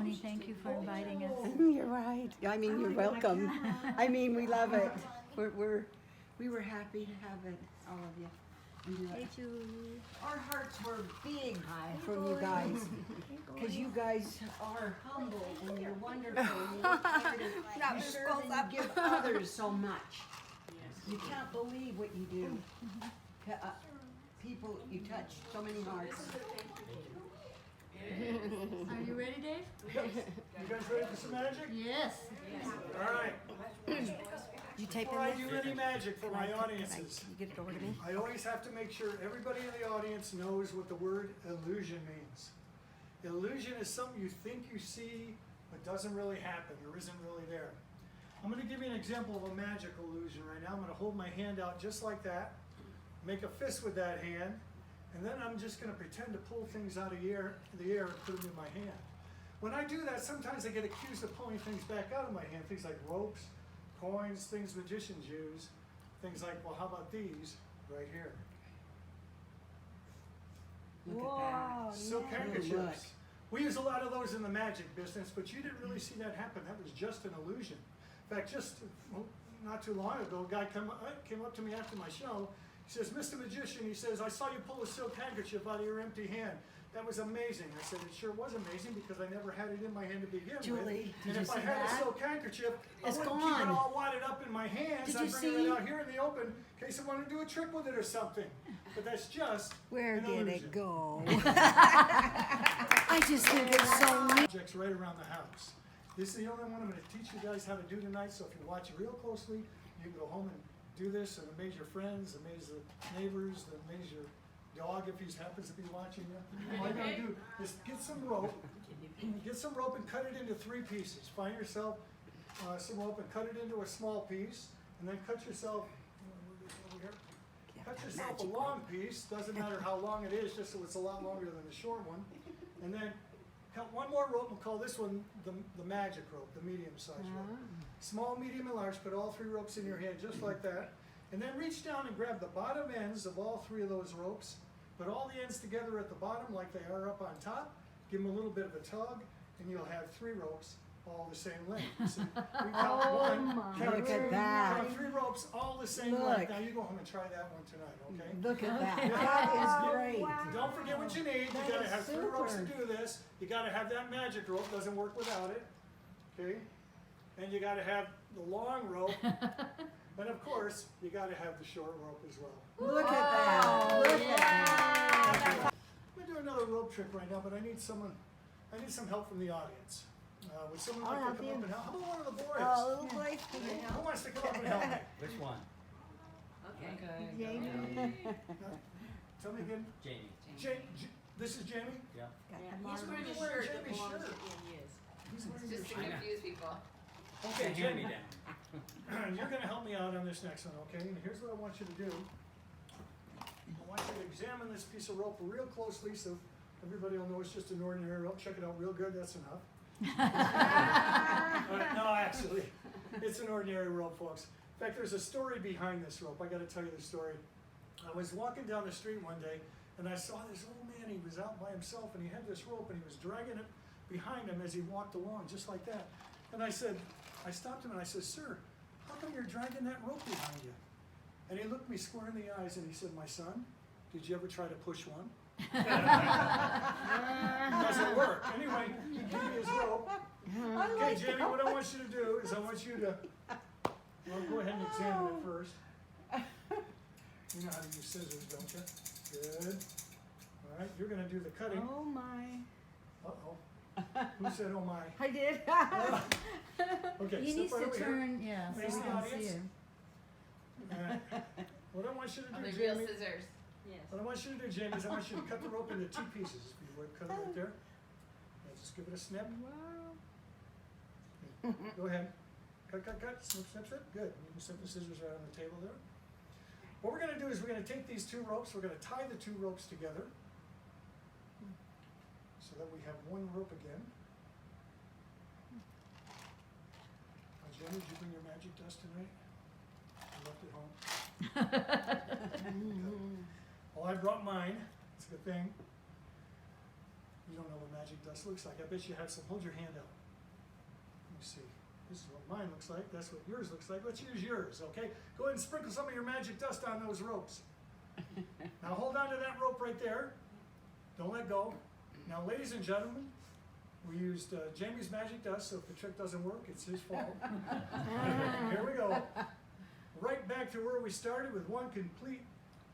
Tony, thank you for inviting us. You're right. I mean, you're welcome. I mean, we love it. We were happy to have it, all of you. Hey, Julie. Our hearts were big from you guys, because you guys are humble and you're wonderful. And you work hard and you serve and you give others so much. You can't believe what you do. People, you touch so many hearts. Are you ready, Dave? You guys ready for some magic? Yes. All right. You tape Before I in do this? any magic for my audiences, Can you get it over to me? I always have to make sure everybody in the audience knows what the word illusion means. Illusion is something you think you see, but doesn't really happen or isn't really there. I'm going to give you an example of a magic illusion right now. I'm going to hold my hand out just like that, make a fist with that hand, and then I'm just going to pretend to pull things out of the air and put them in my hand. When I do that, sometimes I get accused of pulling things back out of my hand, things like ropes, coins, things magicians use, things like, well, how about these right here? Look at that. Silk Look. handkerchiefs. We use a lot of those in the magic business, but you didn't really see that happen. That was just an illusion. In fact, just not too long ago, a guy came up to me after my show. He says, Mr. Magician, he says, I saw you pull a silk handkerchief out of your empty hand. That was amazing. I said, it sure was amazin because I never had it in my hand to begin Julie, with. And if I had a silk handkerchief, It's I wouldn't gone. keep it all wadded up in my hands. Did I'd you bring see? it out here in the open in case I wanted to do a trick with it or something. But that's just Where an did illusion. it go? I just think it's so neat. Projects right around the house. This is the only one I'm going to teach you guys how to do tonight, so if you watch it real closely, you can go home and do this and amaze your friends, amaze the neighbors, amaze your dog if he happens to be watching you. All you gotta do is get some rope and cut it into 3 pieces. Find yourself some rope and cut it into a small piece, and then cut yourself a long piece, doesn't matter how long it is, just so it's a lot longer than the short one. And then cut one more rope and call this one the magic rope, the medium-sized rope. Small, medium, and large, put all 3 ropes in your hand just like that. And then reach down and grab the bottom ends of all 3 of those ropes. Put all the ends together at the bottom like they are up on top. Give them a little bit of a tug, and you'll have 3 ropes all the same length. So we count one, count Look 2, at that. count 3 ropes all the same Look. length. Now you go home and try that one tonight, okay? Look at that. Yeah. That is great. Don't forget what you need. That You gotta is have 3 ropes to super. do this. You gotta have that magic rope. Doesn't work without it. Okay? And you gotta have the long rope. And of course, you gotta have the short rope as well. Look at that. Look at that. I'm gonna do another rope trick right now, but I need some help from the audience. Would someone like to help come you. up and help? How about one of the boys? Oh, little boy. Who wants to come up and help me? Which one? Jamie. Tell me again. Jamie. This is Jamie? Yeah. He's wearing a You're wearing shirt that Jamie's belongs shirt. to him, yes. He's wearing your Just to shirt. confuse people. Okay, It's a hand me Jamie. down. You're gonna help me out on this next one, okay? And here's what I want you to do. I want you to examine this piece of rope real closely so everybody will know it's just an ordinary rope. Check it out real good, that's enough. No, actually, it's an ordinary rope, folks. In fact, there's a story behind this rope. I gotta tell you the story. I was walking down the street one day and I saw this old man. He was out by himself and he had this rope and he was dragging it behind him as he walked along, just like that. And I stopped him and I said, "Sir, how come you're dragging that rope behind you?" And he looked me square in the eyes and he said, "My son, did you ever try to push one?" It doesn't work. Anyway, he gave me his rope. Okay, Jamie, what I want you to do is I want you to, well, go ahead and examine it first. You know how to use scissors, don't you? Good. All right, you're going to do the cutting. Oh my. Uh-oh. Who said, oh my? I did. Okay, He step needs right to over here. turn, yeah, so Face we the can see audience. him. All right. What I want you to On do, the real Jamie, scissors. Yes. what I want you to do, Jamie, is I want you to cut the rope into 2 pieces. If you would, cut it right there. Now just give it a snip. Go ahead. Cut, cut, cut. Snip, snip, snip. Good. You can set the scissors right on the table there. What we're going to do is we're going to take these 2 ropes. We're going to tie the 2 ropes together so that we have 1 rope again. Now, Jenny, did you bring your magic dust tonight? You left it home. Well, I brought mine. It's a good thing. You don't know what magic dust looks like. I bet you have some. Hold your hand out. Let me see. This is what mine looks like. That's what yours looks like. Let's use yours, okay? Go ahead and sprinkle some of your magic dust on those ropes. Now hold on to that rope right there. Don't let go. Now, ladies and gentlemen, we used Jamie's magic dust, so if the trick doesn't work, it's his fault. Here we go. Right back to where we started with one complete,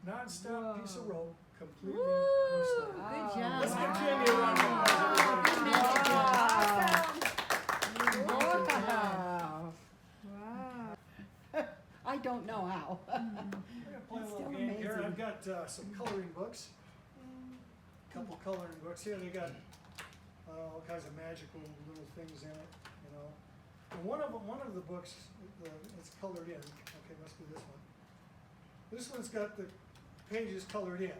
non-stop piece of rope, completely unstuck. Good job. Let's give Jamie a round of applause, everybody. Wow. Wow. I don't know how. We're going to play a little Still game here. amazing. I've got some coloring books. A couple coloring books here. They got all kinds of magical little things in it, you know. And one of the books, it's colored in. Okay, must be this one. This one's got the pages colored in.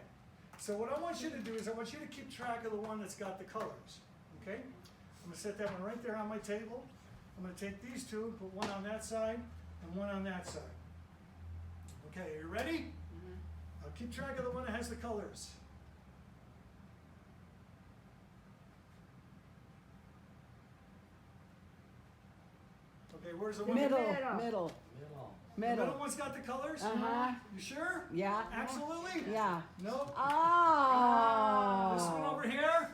So what I want you to do is I want you to keep track of the one that's got the colors. Okay? I'm going to set that one right there on my table. I'm going to take these two, put one on that side and one on that side. Okay, are you ready? Mm-hmm. I'll keep track of the one that has the colors. Okay, where's the one? Middle. Middle. The middle one's got the colors? Uh-huh. You sure? Yeah. Absolutely? Yeah. Nope. Oh. This one over here?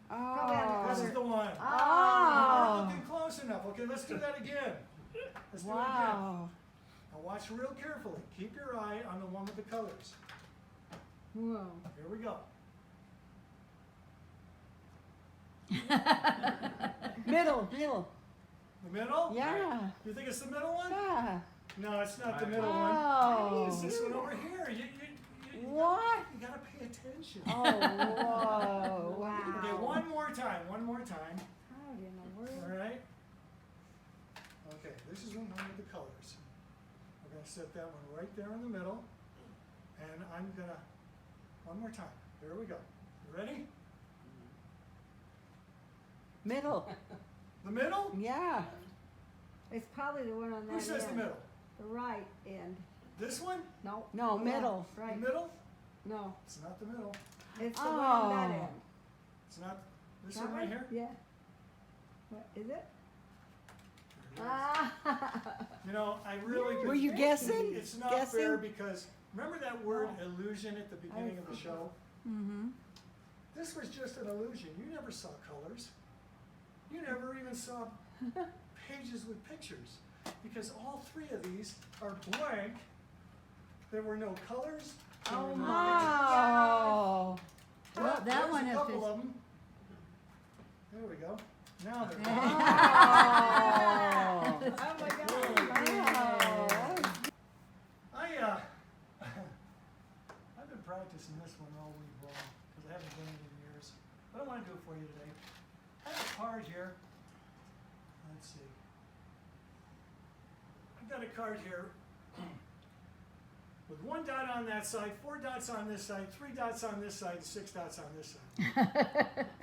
Oh. This is the one. You're Oh. not looking close enough. Okay, let's do that again. Let's do it again. Wow. Now watch real carefully. Keep your eye on the one with the colors. Whoa. Here we go. Middle. The middle? Yeah. You think it's the middle one? Yeah. No, it's not the middle one. Oh. It's this one over here. You What? You gotta pay attention. Oh, whoa. Wow. Okay, one more time. How in the world? All right. Okay, this is one with the colors. We're gonna set that one right there in the middle, and I'm gonna one more time. Here we go. You ready? Middle. The middle? Yeah. It's probably the one on that Who says the end. middle? The right end. This one? No. No, middle. Right. The middle? No. It's not the middle. It's the one on that Oh. end. It's not this That one right here. Yeah. What is it? Here it is. Ah. You know, I really could, Were you guessing? it's not Guessing? fair because remember that word illusion at the beginning of the show? Mm-hmm. This was just an illusion. You never saw colors. You never even saw pages with pictures because all three of these are blank. There were no colors. There were no Oh. pictures. Well, that There's one a is couple just- of them. There we go. Now they're Oh. Oh my God. Wow. I've been practicing this one all week long because I haven't done it in years. But I want to do it for you today. I have a card here. Let's see. I've got a card here with 1 dot on that side, 4 dots on this side, 3 dots on this side, and 6 dots on this side.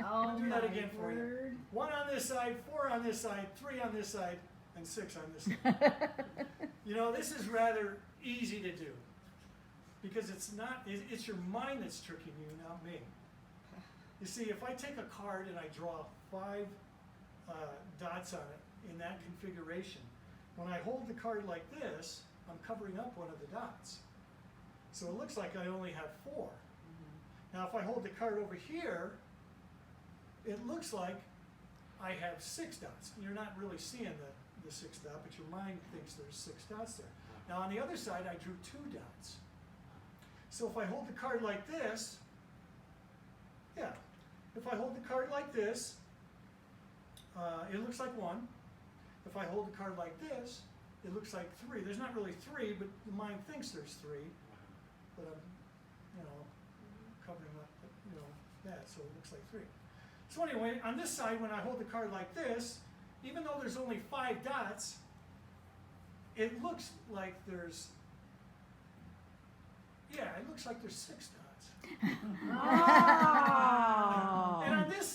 Oh I'll do that my again for you. word. 1 on this side, 4 on this side, 3 on this side, and 6 on this side. You know, this is rather easy to do because it's your mind that's tricking you, not me. You see, if I take a card and I draw 5 dots on it in that configuration, when I hold the card like this, I'm covering up one of the dots. So it looks like I only have 4. Now if I hold the card over here, it looks like I have 6 dots. You're not really seeing the 6th dot, but your mind thinks there's 6 dots there. Now on the other side, I drew 2 dots. So if I hold the card like this, yeah, if I hold the card like this, it looks like 1. If I hold the card like this, it looks like 3. There's not really 3, but the mind thinks there's 3. But I'm, covering up, that, so it looks like 3. So anyway, on this side, when I hold the card like this, even though there's only 5 dots, it looks like there's, it looks like there's 6 dots. Oh. And on this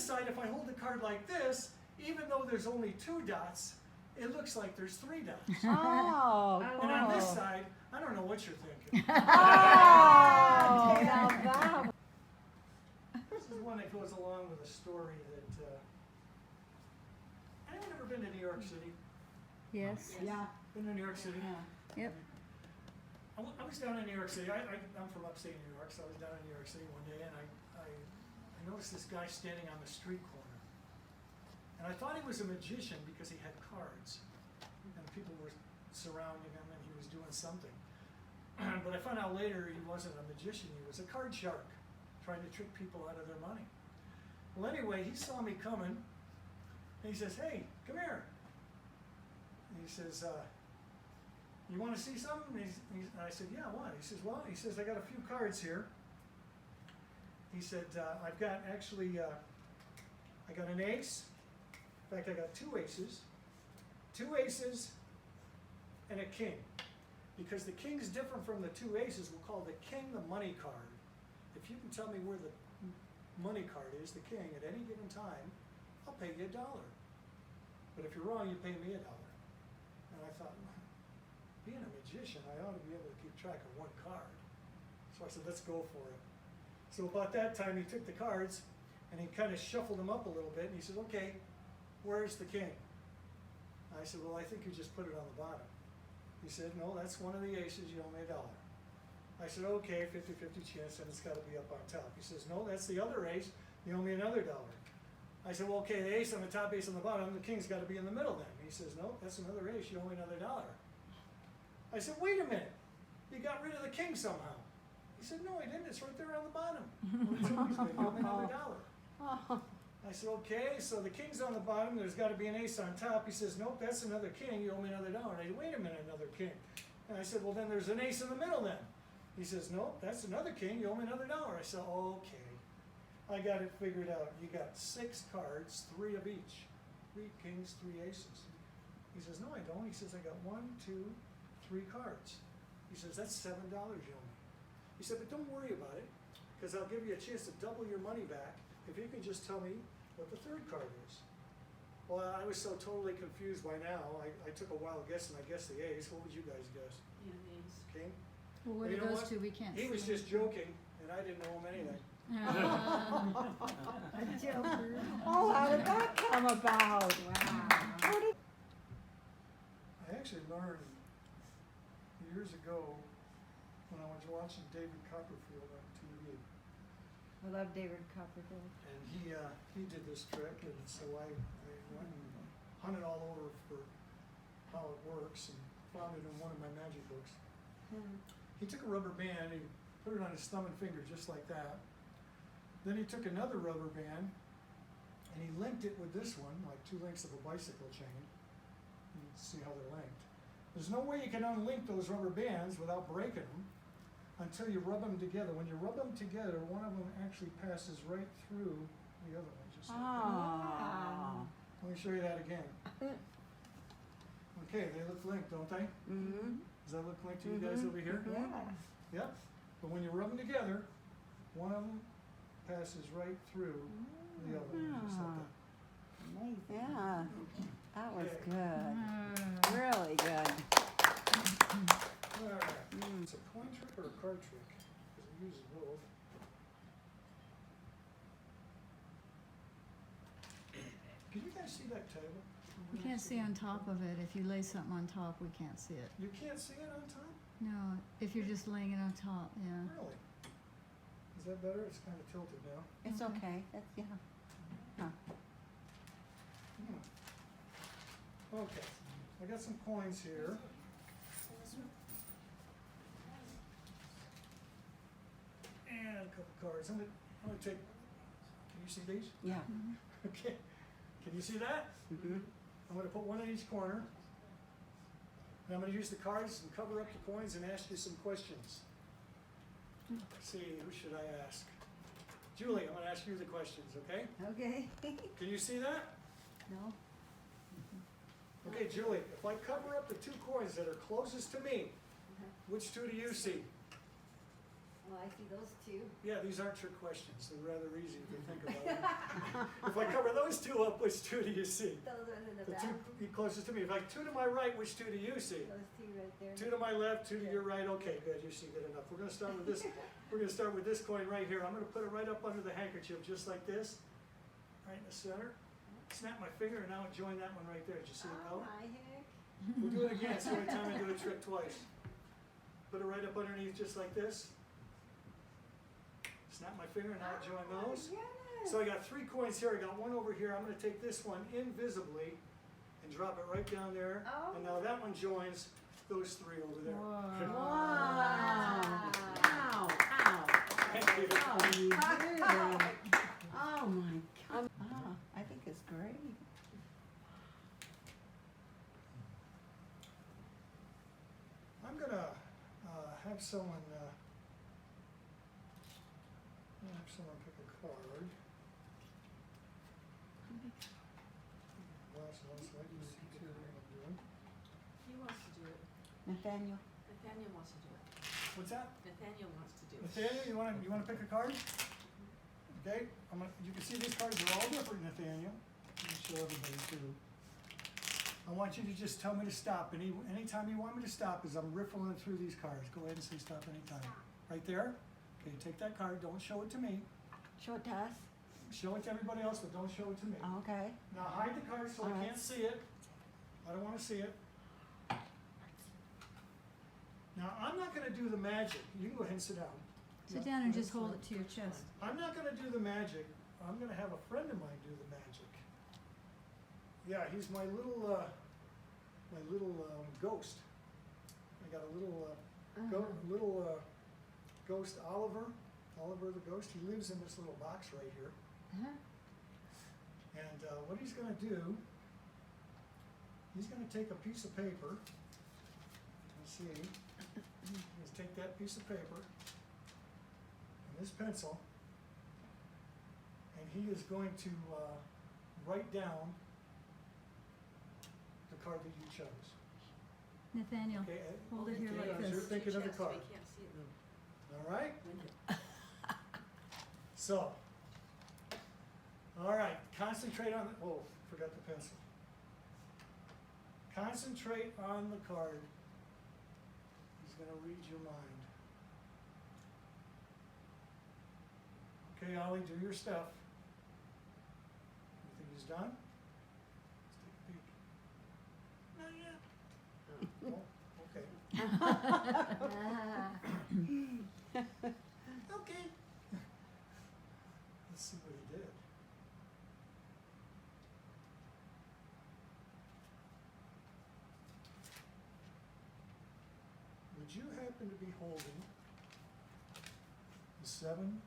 side, if I hold the card like this, even though there's only 2 dots, it looks like there's 3 dots. Oh. And on this cool. side, I don't know what you're thinking. Oh. Now that This is is one that goes along with a story that, anyone ever been to New York City? Yes. Yeah. Been to New York City? Yeah. Yep. I was down in New York City. I'm from upstate New York, so I was down in New York City one day, and I noticed this guy standing on the street corner. And I thought he was a magician because he had cards, and people were surrounding him, and he was doing something. But I found out later he wasn't a magician, he was a card shark, trying to trick people out of their money. Well, anyway, he saw me coming, and he says, "Hey, come here." And he says, "You want to see something?" And I said, "Yeah, what?" He says, "Well," he says, "I got a few cards here." He said, "I've got actually, I got an ace. In fact, I got two aces, and a king. Because the king's different from the two aces, we'll call the king the money card. If you can tell me where the money card is, the king, at any given time, I'll pay you $1. But if you're wrong, you pay me $1. And I thought, being a magician, I ought to be able to keep track of one card. So I said, let's go for it. So about that time, he took the cards, and he kind of shuffled them up a little bit, and he said, "Okay, where's the king?" I said, "Well, I think you just put it on the bottom." He said, "No, that's one of the aces, you owe me $1. I said, "Okay, 50-50 chance, and it's got to be up on top." He says, "No, that's the other ace, you owe me another $1. I said, "Well, okay, the ace on the top, ace on the bottom, the king's got to be in the middle then." He says, "No, that's another ace, you owe me another $1. I said, "Wait a minute, you got rid of the king somehow." He said, "No, I didn't, it's right there on the bottom. It's always been, you owe me another $1. I said, "Okay, so the king's on the bottom, there's got to be an ace on top." He says, "Nope, that's another king, you owe me another $1. And I said, "Wait a minute, another king." And I said, "Well, then there's an ace in the middle then." He says, "Nope, that's another king, you owe me another $1. I said, "Okay, I got it figured out. You got 6 cards, 3 of each. 3 kings, 3 aces." He says, "No, I don't." He says, "I got 1, 2, 3 cards." He says, "That's $7 you owe me." He said, "But don't worry about it, because I'll give you a chance to double your money back if you can just tell me what the third card is." Well, I was so totally confused by now. I took a wild guess, and I guessed the ace. What would you guys guess? Yeah, these. King? Well, what Well, are you know those what? two? We can't He was see. just joking, and I didn't know him anything. A joker. Oh, how did that come about? Wow. How did? I actually learned years ago when I was watching David Copperfield on TV. I love David Copperfield. And he did this trick, and so I went and hunted all over for how it works and found it in one of my magic books. He took a rubber band, he put it on his thumb and finger just like that. Then he took another rubber band and he linked it with this one, like 2 links of a bicycle chain. You can see how they're linked. There's no way you can unlink those rubber bands without breaking them until you rub them together. When you rub them together, one of them actually passes right through the other one, just like that. Oh. Let me show you that again. Okay, they look linked, don't they? Mm-hmm. Does that look linked to you guys over here? Yeah. Yep. But when you rub them together, one of them passes right through the other one, just like that. Amazing. Yeah. That was Okay. good. Mm. Really good. All right. It's a coin trick or a card trick? Because it uses both. Can you guys see that table? We can't see on top of it. If you lay something on top, we can't see it. You can't see it on top? No, if you're just laying it on top, yeah. Really? Is that better? It's kind of tilted now. It's Okay. okay. That's, yeah. Huh. Okay, I got some coins here. And a couple cards. I'm gonna take, can you see these? Yeah. Okay, can you see that? Mm-hmm. I'm gonna put one in each corner. And I'm gonna use the cards and cover up the coins and ask you some questions. Let's see, who should I ask? Julie, I'm gonna ask you the questions, okay? Okay. Can you see that? No. Okay, Julie, if I cover up the 2 coins that are closest to me, which 2 do you see? Oh, I see those two. Yeah, these aren't trick questions. They're rather easy if you think about it. If I cover those two up, which two do you see? Those ones in the The back. two closest to me. If I two to my right, which two do you see? Those two right there. Two to my left, two to your right. Okay, good. You see good enough. We're gonna start with this. We're gonna start with this coin right here. I'm gonna put it right up under the handkerchief, just like this, right in the center. Snap my finger, and now join that one right there. Did you see it Oh go? my heck. We'll do it again. So every time I do a trick twice. Put it right up underneath, just like this. Snap my finger, and now join those. Yes. So I got 3 coins here. I got one over here. I'm gonna take this one invisibly and drop it right down there. Oh. And now that one joins those 3 over there. Whoa. Wow. Ow, ow. Thank you. Oh, you did it. Oh, my God. Oh, I think it's great. I'm gonna have someone pick a card. Last one, so I can see two what I'm doing. He wants to do it. Nathaniel. Nathaniel wants to do it. What's that? Nathaniel wants to do it. Nathaniel, you wanna pick a card? Okay, you can see these cards are all different, Nathaniel. Let me show everybody too. I want you to just tell me to stop. Anytime you want me to stop, as I'm riffling through these cards, go ahead and say stop anytime. Right there? Okay, take that card, don't show it to me. Show it to us. Show it to everybody else, but don't show it to me. Okay. Now hide the card so I Alright. can't see it. I don't wanna see it. Now, I'm not gonna do the magic. You can go ahead and sit down. Sit Yeah, down and that's just hold fine. it to your chest. I'm not gonna do the magic. I'm gonna have a friend of mine do the magic. Yeah, he's my little ghost. I got a little ghost, Oliver the ghost. He lives in this little box right here. And what he's gonna do, he's gonna take a piece of paper. Let's see. He's take that piece of paper and this pencil, and he is going to write down the card that you chose. Nathaniel, Okay, hold it here okay, like as you're this. thinking of the Chest, card. we can't see it. All right? So, all right, concentrate on the, oh, forgot the pencil. Concentrate on the card. He's gonna read your mind. Okay, Ollie, do your stuff. You think he's done? Let's take a peek. Not yet. Oh, okay. Okay. Let's see what he did. Would you happen to be holding the 7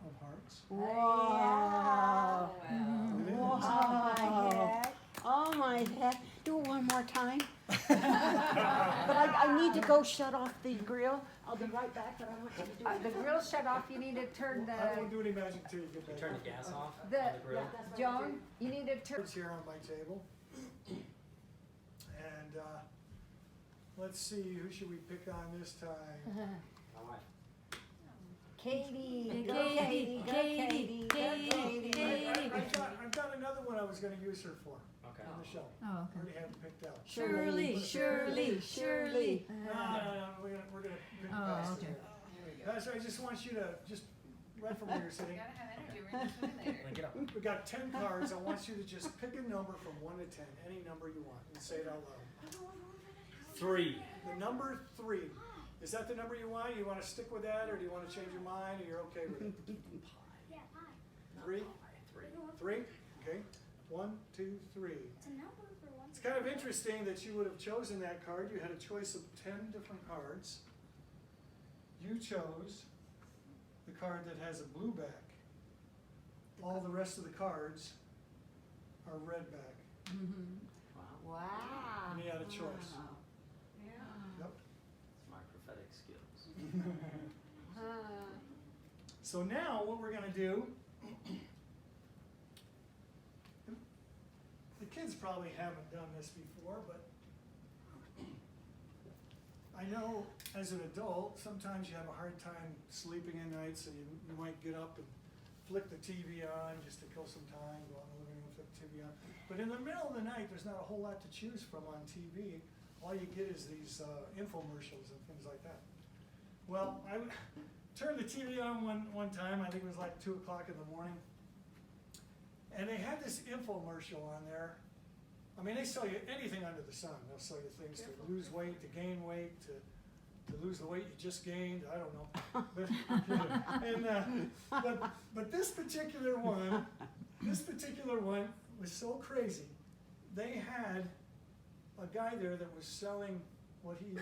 of hearts? Wow. Wow. Wow. Oh, my heck. Do it one more time. But I need to go shut off the grill. I'll be right back, but I want you to do it. The grill's shut off, you need to turn I won't do any magic until you get back. Turn the gas off on the, the grill. Joan, you need to turn. Cards here on my table. And let's see, who should we pick on this time? My wife. Katie, Go go Katie, Katie, go Katie, Katie, go Katie, Katie. I've got another one I was gonna use her for Okay. on the show. Oh, I okay. already have it picked out. Shirley, Shirley, Shirley. No, we're gonna pick Oh, past okay. it. Guys, I just want you to just right from where you're sitting. Gotta have energy, we're gonna swim later. Then get up. We got 10 cards. I want you to just pick a number from 1 to 10, any number you want, and say it out loud. 3. The number 3. Is that the number you want? You want to stick with that, or do you want to change your mind, or you're okay with it? 3? 3? Okay. 1, 2, 3. It's kind of interesting that you would have chosen that card. You had a choice of 10 different cards. You chose the card that has a blue back. All the rest of the cards are red back. Wow. Wow. And you had a choice. Yeah. Yep. It's my prophetic skills. So now what we're going to do, the kids probably haven't done this before, but I know as an adult, sometimes you have a hard time sleeping at night, so you might get up and flick the TV on just to kill some time, go out in the living room, flick the TV on. But in the middle of the night, there's not a whole lot to choose from on TV. All you get is these infomercials and things like that. Well, I turned the TV on one time, I think it was like 2 o'clock in the morning, and they had this infomercial on there. I mean, they sell you anything under the sun. They'll sell you things to lose weight, to gain weight, to lose the weight you just gained. I don't know. But this particular one was so crazy. They had a guy there that was selling what he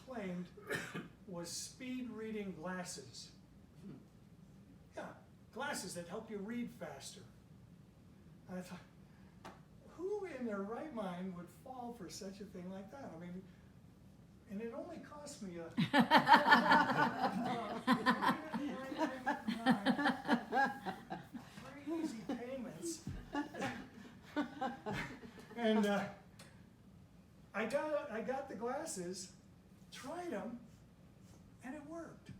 claimed was speed reading glasses. Yeah, glasses that help you read faster. And I thought, who in their right mind would fall for such a thing like that? I mean, and it only cost me crazy payments. And I got the glasses, tried them, and it worked.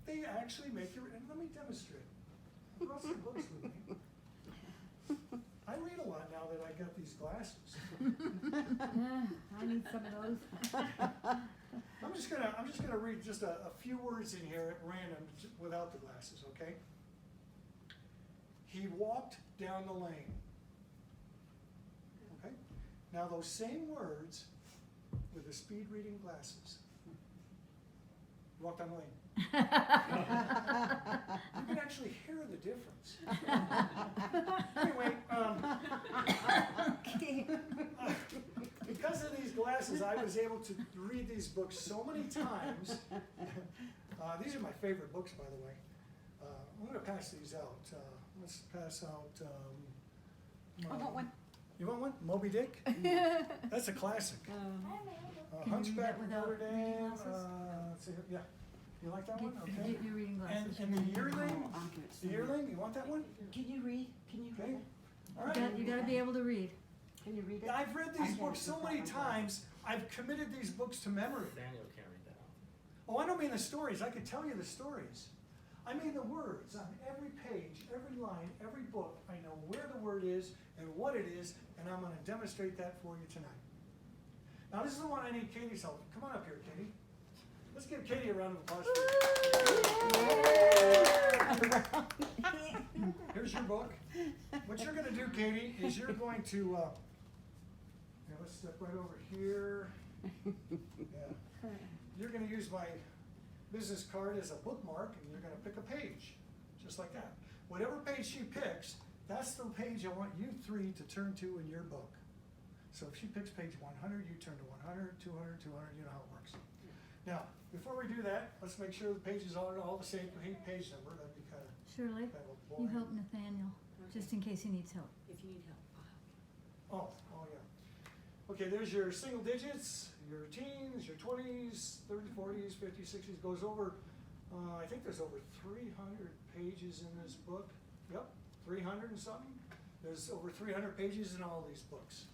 They actually make you, and let me demonstrate. I brought some books with me. I read a lot now that I got these glasses. I need some of those. I'm just gonna read just a few words in here at random without the glasses, okay? He walked down the lane. Okay? Now those same words with the speed reading glasses. He walked down the lane. You can actually hear the difference. Anyway, because of these glasses, I was able to read these books so many times. These are my favorite books, by the way. I'm going to pass these out. Let's pass out. I want one. You want one? Moby Dick? That's a classic. Can you read Hunchback that of without Notre reading Dame. glasses? Let's see, yeah. You like that one? Okay. Get your reading glasses. And the yearling? I'll give it to The you. yearling? You want that one? Can you read? Can you Okay. read it? All right. You gotta be able to read. Can you read it? I've read I these can't books so read many that one. times, I've committed these books to memory. Daniel can't read that out. Oh, I don't mean the stories. I could tell you the stories. I mean the words on every page, every line, every book. I know where the word is and what it is, and I'm going to demonstrate that for you tonight. Now, this is the one I need Katie's help. Come on up here, Katie. Let's give Katie a round of applause. Here's your book. What you're going to do, Katie, is you're going to, now let's step right over here. Yeah. You're going to use my business card as a bookmark, and you're going to pick a page, just like that. Whatever page she picks, that's the page I want you three to turn to in your book. So if she picks page 100, you turn to 100, 200, 200, you know how it works. Now, before we do that, let's make sure the pages are all the same page number. That'd be kind of Shirley, boring. you help Nathaniel, just in case he needs help. If you need help, I'll help. Oh yeah. Okay, there's your single digits, your teens, your 20s, 30s, 40s, 50s, 60s. Goes over, I think there's over 300 pages in this book. Yep, 300 and something. There's over 300 pages in all these books.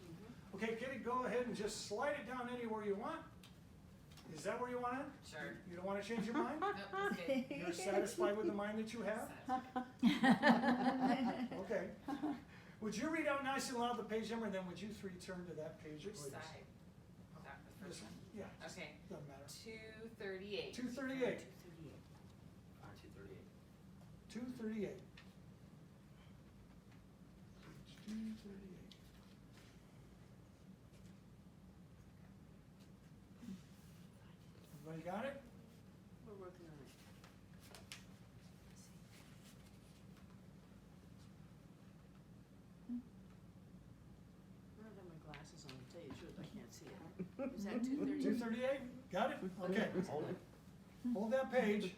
Okay, Kitty, go ahead and just slide it down anywhere you want. Is that where you want it? Sure. You don't want to change your mind? Nope, that's good. You're satisfied with the mind that you have? Okay. Would you read out nice and loud the page number, and then would you three turn to that page? Which please? side? That the This first one. one? Yeah. just Okay. Doesn't matter. 238. 238. 238. 238. Page 238. Everybody got it? We're working on it. I don't have my glasses on, to tell you the truth, I can't see it. Is that 238? 238? Got it? Okay. Hold it. Hold that page.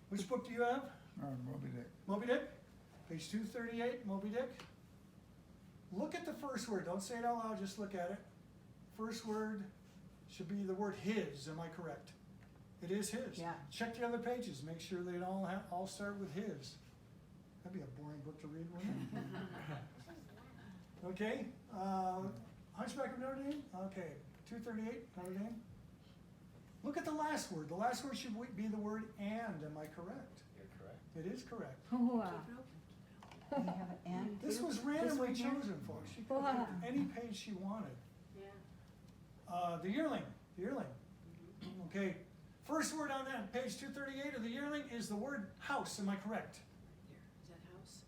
Which book do you have? Moby Dick. Moby Dick? Page 238, Moby Dick. Look at the first word. Don't say it out loud, just look at it. First word should be the word his. Am I correct? It is his. Yeah. Check the other pages. Make sure they all start with his. That'd be a boring book to read, wouldn't it? Okay. Hunchback of Notre Dame? Okay. 238, Notre Dame. Look at the last word. The last word should be the word and. Am I correct? You're correct. It is correct. Wow. We have an and This too? was This randomly one here? chosen for. She could have picked any page she wanted. Yeah. The yearling. The yearling. Okay. First word on that page 238 of the yearling is the word house. Am I correct? Here, is that house?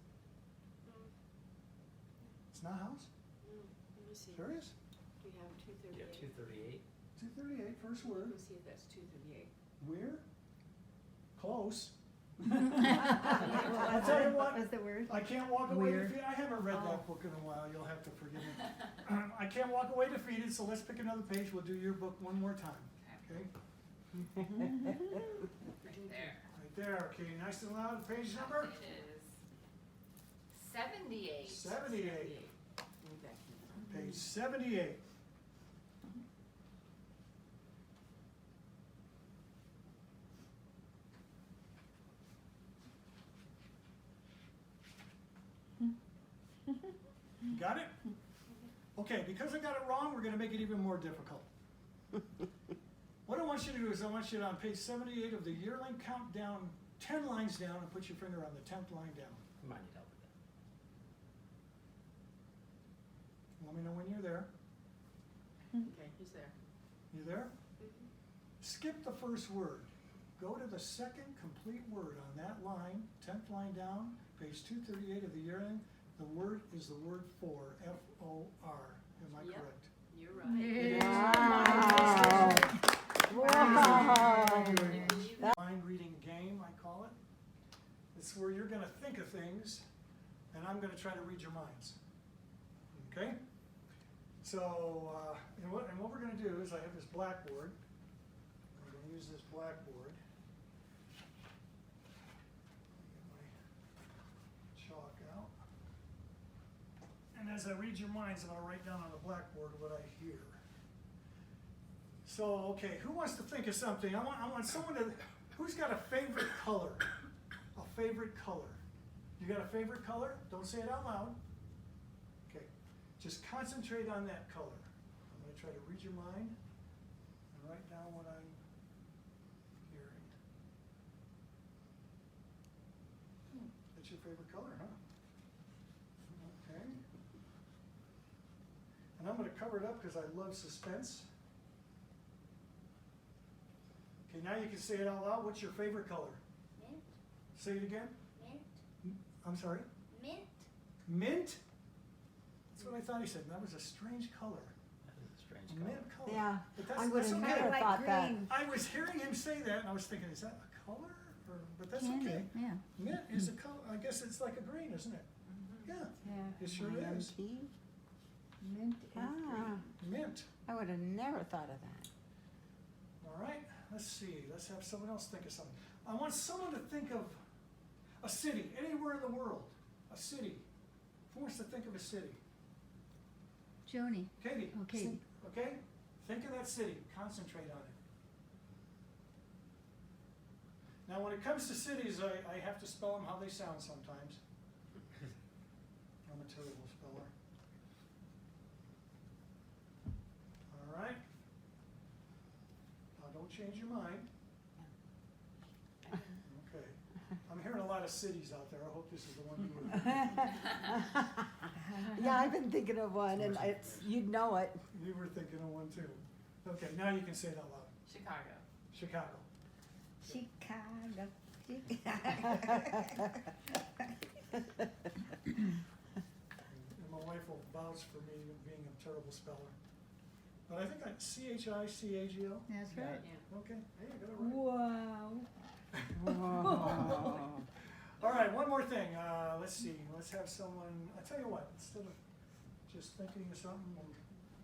It's not house? No, let me see. Serious? We have two You have thirty-eight. 238. 238, first Let word. me see if that's two thirty-eight. Where? Close. I'll tell you what. What's the word? I can't walk away Weird. defeated. I haven't read that book in a while. You'll have to forgive me. I can't walk away defeated, so let's pick another page. We'll do your book one more time. Okay? Right there. Right there. Okay, nice and loud. Page number? It is 78. 78. Way back here. Page 78. Got it? Okay, because I got it wrong, we're going to make it even more difficult. What I want you to do is I want you to, on page 78 of the yearling, count down 10 lines down and put your finger on the 10th line down. I might need help with that. Let me know when you're there. Okay, he's there. You there? Skip the first word. Go to the second complete word on that line, 10th line down, page 238 of the yearling. The word is the word for, F-O-R. Am I Yep. correct? You're right. Wow. Wow. Mind reading game, I call it. It's where you're going to think of things, and I'm going to try to read your minds. Okay? So, and what we're going to do is I have this blackboard. I'm going to use this blackboard. Get my chalk out. And as I read your minds, I'm going to write down on the blackboard what I hear. So, okay, who wants to think of something? I want someone to, who's got a favorite color? A favorite color. You got a favorite color? Don't say it out loud. Okay, just concentrate on that color. I'm going to try to read your mind and write down what I'm hearing. That's your favorite color, huh? Okay. And I'm going to cover it up because I love suspense. Okay, now you can say it out loud. What's your favorite color? Mint, Say it again. mint, I'm sorry. mint. Mint? That's what I thought he said. That was a strange color. That is a strange A color. mint color. Yeah, But I would that's have okay. never like thought that. green. I was hearing him say that, and I was thinking, is that a color? But that's Candy, okay. yeah. Mint is a color. I guess it's like a green, isn't it? Yeah, Yeah. it sure is. IMT? Mint is Ah, Mint. I would have never thought of that. All right. Let's see. Let's have someone else think of something. I want someone to think of a city, anywhere in the world. A city. Who wants to think of a city? Joni. Katie. Oh, Katie. Okay? Think of that city. Concentrate on it. Now, when it comes to cities, I have to spell them how they sound sometimes. I'm a terrible speller. All right. Now, don't change your mind. Okay. I'm hearing a lot of cities out there. I hope this is the one you were. Yeah, I've been thinking of one, and it's, you'd know it. You were thinking of one too. Okay, now you can say it out loud. Chicago. Chicago. Chicago. And my wife will vouch for me being a terrible speller. But I think I C-H-I-C-A-G-O. That's right. Yeah. Okay, hey, I got it right. Wow. All right, one more thing. Let's see. Let's have someone. I tell you what. Instead of just thinking of something, we'll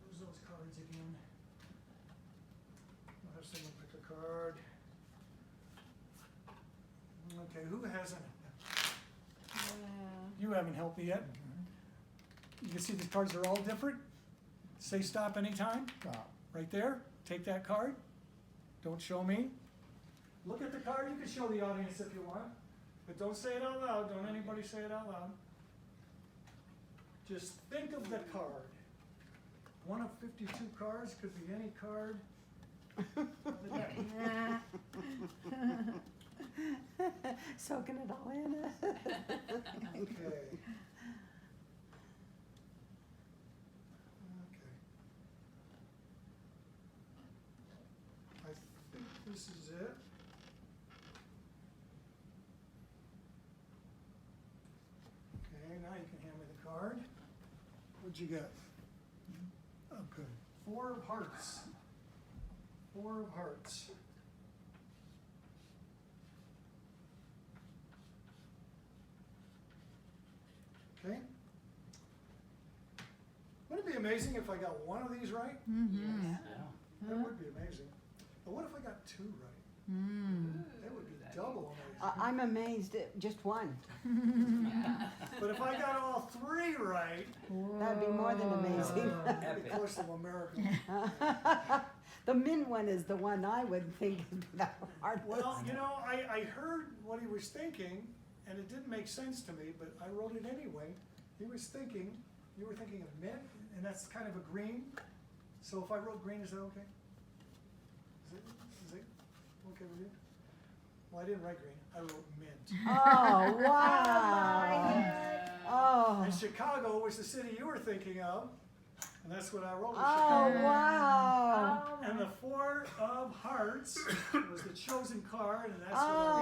use those cards again. We'll have someone pick a card. Okay, who hasn't? You haven't helped me yet. You can see the cards are all different. Say stop anytime. Stop. Right there. Take that card. Don't show me. Look at the card. You can show the audience if you want. But don't say it out loud. Don't anybody say it out loud. Just think of the card. One of 52 cards. Could be any card. Soaking it all in. Okay. Okay. I think this is it. Okay, now you can hand me the card. What'd you get? Oh, good. 4 of hearts. 4 of hearts. Okay. Wouldn't it be amazing if I got one of these right? Mm-hmm. Yeah. That would be amazing. But what if I got 2 right? Mm. That would be double amazing. I'm amazed at just one. But if I got all 3 right, That'd be more than amazing. it'd be close to a miracle. The min one is the one I would think would be the hardest. Well, you know, I heard what he was thinking, and it didn't make sense to me, but I wrote it anyway. He was thinking, you were thinking of mint, and that's kind of a green. So if I wrote green, is that okay? Is it okay with you? Well, I didn't write green. I wrote mint. Oh, wow. Oh, And Chicago was the city you were thinking of, and that's what I wrote. Was oh, Chicago. wow. And the 4 of hearts was the chosen card, and that's Oh,